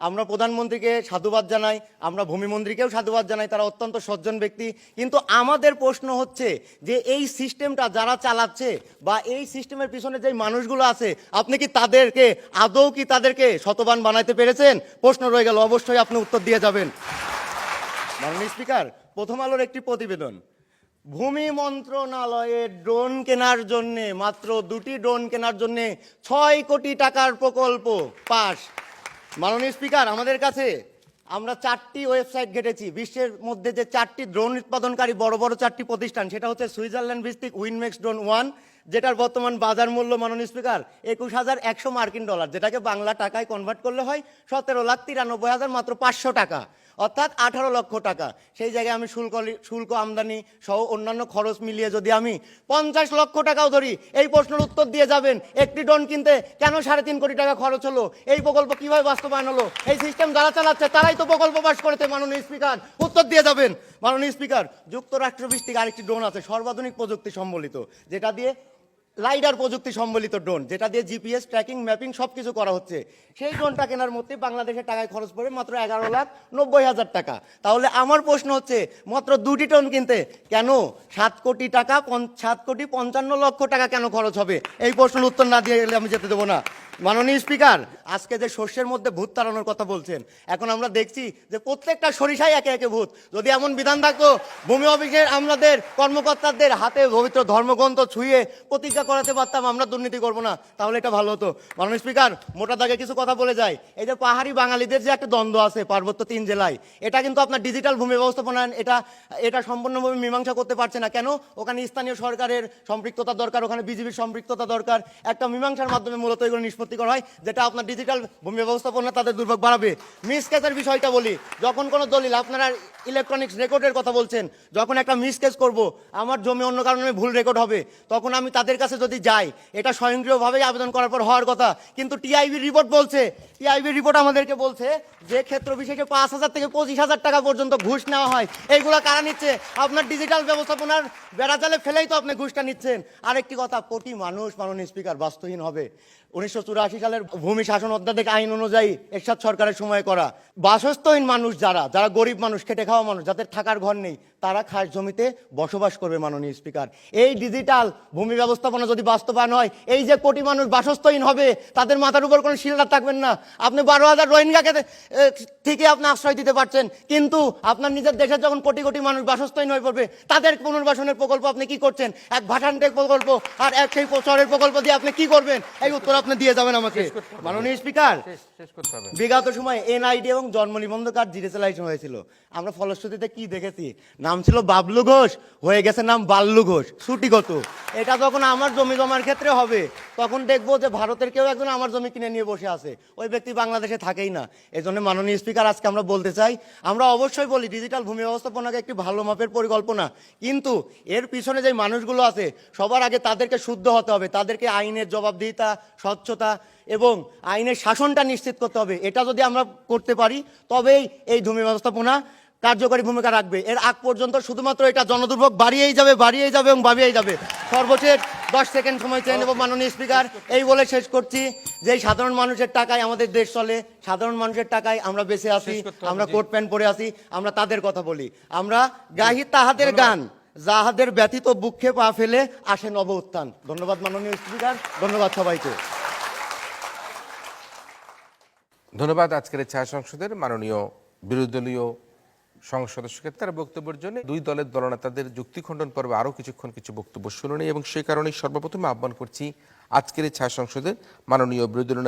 আমরা প্রধানমন্ত্রীকে সাধুবাদ জানাই, আমরা ভূমিমন্ত্রীকেও সাধুবাদ জানাই, তারা অত্যন্ত সজ্জন ব্যক্তি। কিন্তু আমাদের প্রশ্ন হচ্ছে যে এই সিস্টেমটা যারা চালাচ্ছে বা এই সিস্টেমের পিছনে যে মানুষগুলো আছে, আপনি কি তাদেরকে আদৌ কি তাদেরকে শতবান বানাইতে পেরেছেন? প্রশ্ন রয়ে গেল, অবশ্যই আপনি উত্তর দিয়ে যাবেন। মাননীয় স্পিকার, প্রথম আলোর একটি প্রতিবেদন, ভূমি মন্ত্রণালয়ে ড্রোন কেনার জন্য, মাত্র 2টি ড্রোন কেনার জন্য 6 কোটি টাকার প্রকল্প পাস। মাননীয় স্পিকার, আমাদের কাছে আমরা 4টি ওয়েবসাইট ঘেটেছি। বিশ্বের মধ্যে যে 4টি ড্রোন উৎপাদনকারী বড় বড় 4টি প্রতিষ্ঠান, সেটা হচ্ছে সুইজারল্যান্ড ভিত্তিক উইনমেক্স ড্রোন 1, যেটার বর্তমান বাজার মূল্য মাননীয় স্পিকার 21,100 মার্কিন ডলার, যেটাকে বাংলা টাকায় কনভার্ট করলে হয় 17,93,000 মাত্র 500 টাকা, অর্থাৎ 18 লক্ষ টাকা। সেই জায়গায় আমি শুল্ক আমদানি সহ অন্যান্য খরচ মিলিয়ে যদি আমি 50 লক্ষ টাকাও ধরি, এই প্রশ্নের উত্তর দিয়ে যাবেন একটি ড্রোন কিনতে কেন 3.5 কোটি টাকা খরচ হলো, এই প্রকল্প কিভাবে বাস্তবায়ন হলো, এই সিস্টেম যারা চালাচ্ছে তারাই তো প্রকল্প পাস করেছে। মাননীয় স্পিকার, উত্তর দিয়ে যাবেন। মাননীয় স্পিকার, যুক্তরাষ্ট্র ভিত্তিক আরেকটি ড্রোন আছে সর্বাধুনিক প্রযুক্তি সম্বলিত, যেটা দিয়ে লাইডার প্রযুক্তি সম্বলিত ড্রোন, যেটা দিয়ে জিপিএস ট্র্যাকিং ম্যাপিং সবকিছু করা হচ্ছে। সেই ড্রোনটা কেনার মধ্যে বাংলাদেশের টাকায় খরচ পড়ে মাত্র 11,90,000 টাকা। তাহলে আমার প্রশ্ন হচ্ছে, মাত্র 2টি ড্রোন কিনতে কেন 7 কোটি টাকা 7,55,00,000 টাকা কেন খরচ হবে? এই প্রশ্নের উত্তর না দিয়ে গেলে আমি যেতে দেবো না। মাননীয় স্পিকার, আজকে যে শস্যের মধ্যে ভূত তাড়ানোর কথা বলছেন, এখন আমরা দেখছি যে প্রত্যেকটা সরিষাই একে একে ভূত। যদি এমন বিধান থাকতো, ভূমি অফিসের আমাদের কর্মকর্তাদের হাতে পবিত্র ধর্মগ্রন্থ ছুঁয়ে প্রতিজ্ঞা করাতে পারতাম আমরা দুর্নীতি করবো না, তাহলে এটা ভালো হতো। মাননীয় স্পিকার, মোটা দাগে কিছু কথা বলে যায়। এই যে পাহাড়ি বাঙালিদের যে একটা দ্বন্দ্ব আছে পার্বত্য 3 জেলায়, এটা কিন্তু আপনার ডিজিটাল ভূমি ব্যবস্থাপনায় এটা সম্পূর্ণভাবে মীমাংসা করতে পারছে না। কেন? ওখানে স্থানীয় সরকারের সম্পৃক্ততা দরকার, ওখানে বিজিবির সম্পৃক্ততা দরকার। একটা মীমাংসার মাধ্যমে মূলত এগুলো নিষ্পত্তি করা হয়, যেটা আপনার ডিজিটাল ভূমি ব্যবস্থাপনা তাদের দুর্ভোগ বাড়াবে। মিসকেসের বিষয়টা বলি, যখন কোনো দলিল, আপনারা ইলেকট্রনিক্স রেকর্ডের কথা বলছেন, যখন একটা মিসকেস করব, আমার জমি অন্য কারণে ভুল রেকর্ড হবে, তখন আমি তাদের কাছে যদি যাই, এটা স্বয়ংক্রিয়ভাবেই আবেদন করার পর হওয়ার কথা। কিন্তু টিআইবি রিপোর্ট বলছে, টিআইবি রিপোর্ট আমাদেরকে বলছে যে ক্ষেত্র বিশেষে 5,000 থেকে 25,000 টাকা পর্যন্ত ঘুষ নেওয়া হয়। এইগুলো কারা নিচ্ছে? আপনার ডিজিটাল ব্যবস্থাপনার বেড়াজালে ফেলেই তো আপনি ঘুষটা নিচ্ছেন। আরেকটি কথা, কোটি মানুষ মাননীয় স্পিকার বাস্তুহীন হবে। 1984 সালের ভূমি শাসন অধ্যাদেশ আইন অনুযায়ী এরশাদ সরকারের সময় করা, বাসস্থাহীন মানুষ যারা গরিব মানুষ, খেটে খাওয়া মানুষ, যাদের থাকার ঘর নেই, তারা খাস জমিতে বসবাস করবে। মাননীয় স্পিকার, এই ডিজিটাল ভূমি ব্যবস্থাপনা যদি বাস্তবায়ন হয়, এই যে কোটি মানুষ বাসস্থাহীন হবে, তাদের মাথার উপর কোনো শিলদার থাকবেন না। আপনি 12,000 রোহিঙ্গাকে থেকে আপনি আশ্রয় দিতে পারছেন, কিন্তু আপনার নিজের দেশে যখন কোটি কোটি মানুষ বাসস্থাহীন হয়ে পড়বে, তাদের পুনর্বাসনের প্রকল্প আপনি কি করছেন? এক ভাষান্টেক প্রকল্প আর এক সেই শহরের প্রকল্প দিয়ে আপনি কি করবেন? এই উত্তর আপনি দিয়ে যাবেন আমাকে। মাননীয় স্পিকার, বিগত সময়ে এনআইডি এবং জন্ম নিবন্ধন কার্ড ডিজিটালাইজেশন হয়েছিল। আমরা ফলশ্রুতিতে কি দেখেছি? নাম ছিল বাবলু ঘোষ, হয়ে গেছে নাম বাল্লু ঘোষ, ছুটিগত। এটা যখন আমার জমি জমার ক্ষেত্রে হবে, তখন দেখবো যে ভারতের কেউ একজন আমার জমি কিনে নিয়ে বসে আছে, ওই ব্যক্তি বাংলাদেশে থাকেই না। এই জন্য মাননীয় স্পিকার, আজকে আমরা বলতে চাই, আমরা অবশ্যই বলি ডিজিটাল ভূমি ব্যবস্থাপনাকে একটি ভালো মাপের পরিকল্পনা, কিন্তু এর পিছনে যে মানুষগুলো আছে, সবার আগে তাদেরকে শুদ্ধ হতে হবে, তাদেরকে আইনের জবাবদিহিতা, স্বচ্ছতা এবং আইনের শাসনটা নিশ্চিত করতে হবে। এটা যদি আমরা করতে পারি, তবেই এই ভূমি ব্যবস্থাপনা কার্যকরী ভূমিকা রাখবে। এর আগ পর্যন্ত শুধুমাত্র এটা জনদুর্ভোগ বাড়িয়েই যাবে এবং বাড়িয়েই যাবে। সর্বশেষ 10 সেকেন্ড সময় চেয়ে নেব মাননীয় স্পিকার, এই বলে শেষ করছি যে সাধারণ মানুষের টাকায় আমাদের দেশ চলে, সাধারণ মানুষের টাকায় আমরা বেঁচে আছি, আমরা কোট প্যান্ট পরে আছি, আমরা তাদের কথা বলি। আমরা গাহি তাহাদের গান, যাহাদের ব্যথিত বুকে পা ফেলে আসে নব উত্থান। ধন্যবাদ মাননীয় স্পিকার, ধন্যবাদ সবাইকে। ধন্যবাদ আজকের ছায়া সংসদের মাননীয় বিরোধী দলীয় সংসদ সদস্যকে তার বক্তব্যের জন্য। দুই দলের দলনেতাদের যুক্তি খণ্ডন পর্বে আরও কিছুক্ষণ কিছু বক্তব্য শুনে নেই, এবং সেই কারণেই সর্বপ্রথমে আহ্বান করছি আজকের ছায়া সংসদের মাননীয় বিরোধী দলীয়